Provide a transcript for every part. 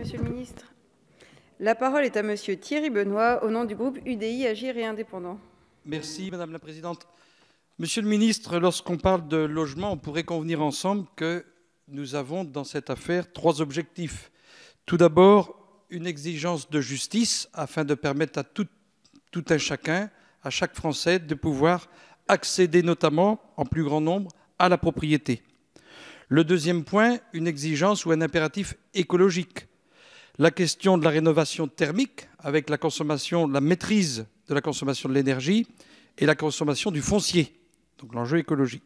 Monsieur le ministre. La parole est à Monsieur Thierry Benoît, au nom du groupe UDI, Agir et Indépendants. Merci Madame la Présidente. Monsieur le ministre, lorsqu'on parle de logement, on pourrait convenir ensemble que nous avons dans cette affaire 3 objectifs. Tout d'abord, une exigence de justice afin de permettre à tout un chacun, à chaque Français, de pouvoir accéder notamment en plus grand nombre à la propriété. Le deuxième point, une exigence ou un impératif écologique. La question de la rénovation thermique avec la consommation, la maîtrise de la consommation de l'énergie et la consommation du foncier, donc l'enjeu écologique.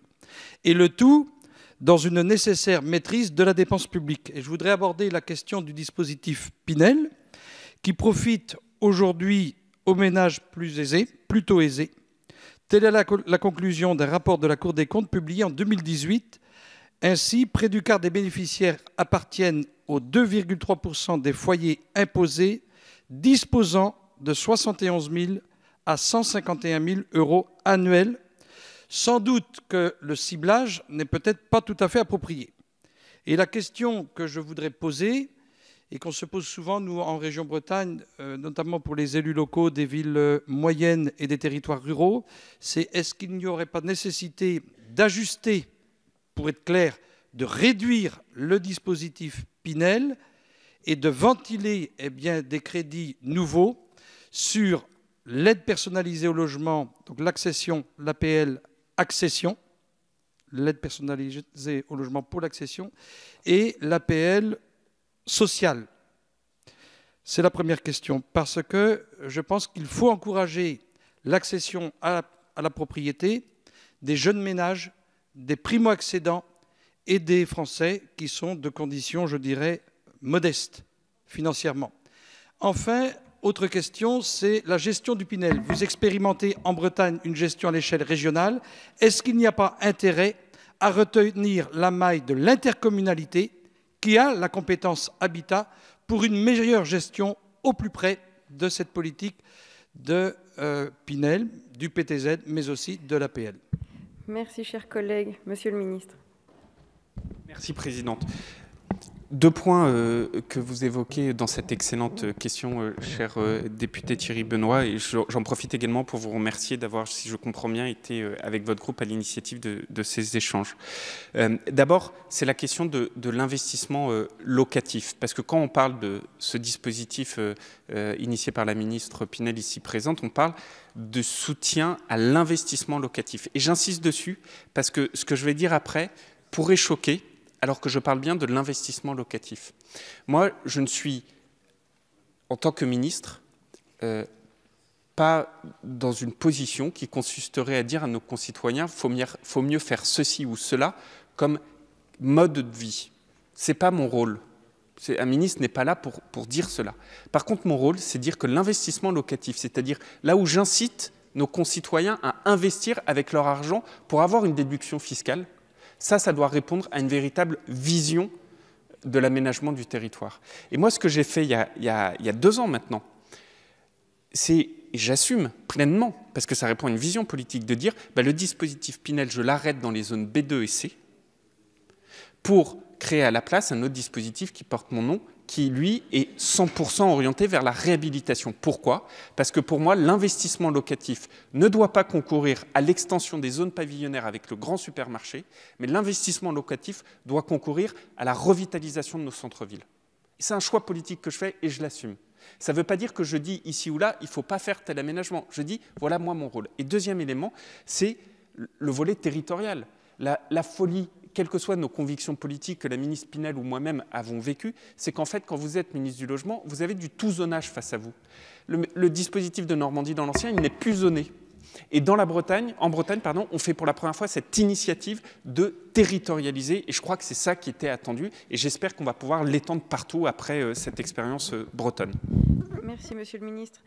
Et le tout dans une nécessaire maîtrise de la dépense publique. Et je voudrais aborder la question du dispositif Pinel qui profite aujourd'hui aux ménages plutôt aisés. Telle est la conclusion d'un rapport de la Cour des comptes publié en 2018. Ainsi, près du quart des bénéficiaires appartiennent aux 2,3% des foyers imposés disposant de 71 000 à 151 000 euros annuels. Sans doute que le ciblage n'est peut-être pas tout à fait approprié. Et la question que je voudrais poser, et qu'on se pose souvent, nous, en région Bretagne, notamment pour les élus locaux des villes moyennes et des territoires ruraux, c'est est-ce qu'il n'y aurait pas nécessité d'ajuster, pour être clair, de réduire le dispositif Pinel et de ventiler des crédits nouveaux sur l'aide personnalisée au logement, donc l'accession, l'APL accession, l'aide personnalisée au logement pour l'accession, et l'APL sociale. C'est la première question, parce que je pense qu'il faut encourager l'accession à la propriété des jeunes ménages, des primo-accédants et des Français qui sont de conditions, je dirais, modestes financièrement. Enfin, autre question, c'est la gestion du Pinel. Vous expérimentez en Bretagne une gestion à l'échelle régionale. Est-ce qu'il n'y a pas intérêt à retenir la maille de l'intercommunalité qui a la compétence habitat pour une meilleure gestion au plus près de cette politique de Pinel, du PTZ, mais aussi de l'APL? Merci, chers collègues. Monsieur le ministre. Merci, Présidente. 2 points que vous évoquez dans cette excellente question, cher député Thierry Benoît, et j'en profite également pour vous remercier d'avoir, si je comprends bien, été avec votre groupe à l'initiative de ces échanges. D'abord, c'est la question de l'investissement locatif, parce que quand on parle de ce dispositif initié par la ministre Pinel ici présente, on parle de soutien à l'investissement locatif. Et j'insiste dessus, parce que ce que je vais dire après pourrait choquer, alors que je parle bien de l'investissement locatif. Moi, je ne suis, en tant que ministre, pas dans une position qui consisterait à dire à nos concitoyens « faut mieux faire ceci ou cela » comme mode de vie. Ce n'est pas mon rôle. Un ministre n'est pas là pour dire cela. Par contre, mon rôle, c'est de dire que l'investissement locatif, c'est-à-dire là où j'incite nos concitoyens à investir avec leur argent pour avoir une déduction fiscale, ça doit répondre à une véritable vision de l'aménagement du territoire. Et moi, ce que j'ai fait il y a 2 ans maintenant, c'est, et j'assume pleinement, parce que ça répond à une vision politique, de dire le dispositif Pinel, je l'arrête dans les zones B2 et C, pour créer à la place un autre dispositif qui porte mon nom, qui, lui, est 100% orienté vers la réhabilitation. Pourquoi? Parce que pour moi, l'investissement locatif ne doit pas concourir à l'extension des zones pavillonnaires avec le grand supermarché, mais l'investissement locatif doit concourir à la revitalisation de nos centres-villes. C'est un choix politique que je fais et je l'assume. Ça ne veut pas dire que je dis ici ou là, il ne faut pas faire tel aménagement. Je dis, voilà moi mon rôle. Et deuxième élément, c'est le volet territorial. La folie, quelles que soient nos convictions politiques que la ministre Pinel ou moi-même avons vécues, c'est qu'en fait, quand vous êtes ministre du Logement, vous avez du tout zonage face à vous. Le dispositif de Normandie dans l'ancien, il n'est plus zoné. Et en Bretagne, on fait pour la première fois cette initiative de territorialiser, et je crois que c'est ça qui était attendu, et j'espère qu'on va pouvoir l'étendre partout après cette expérience bretonne. Merci, Monsieur le ministre.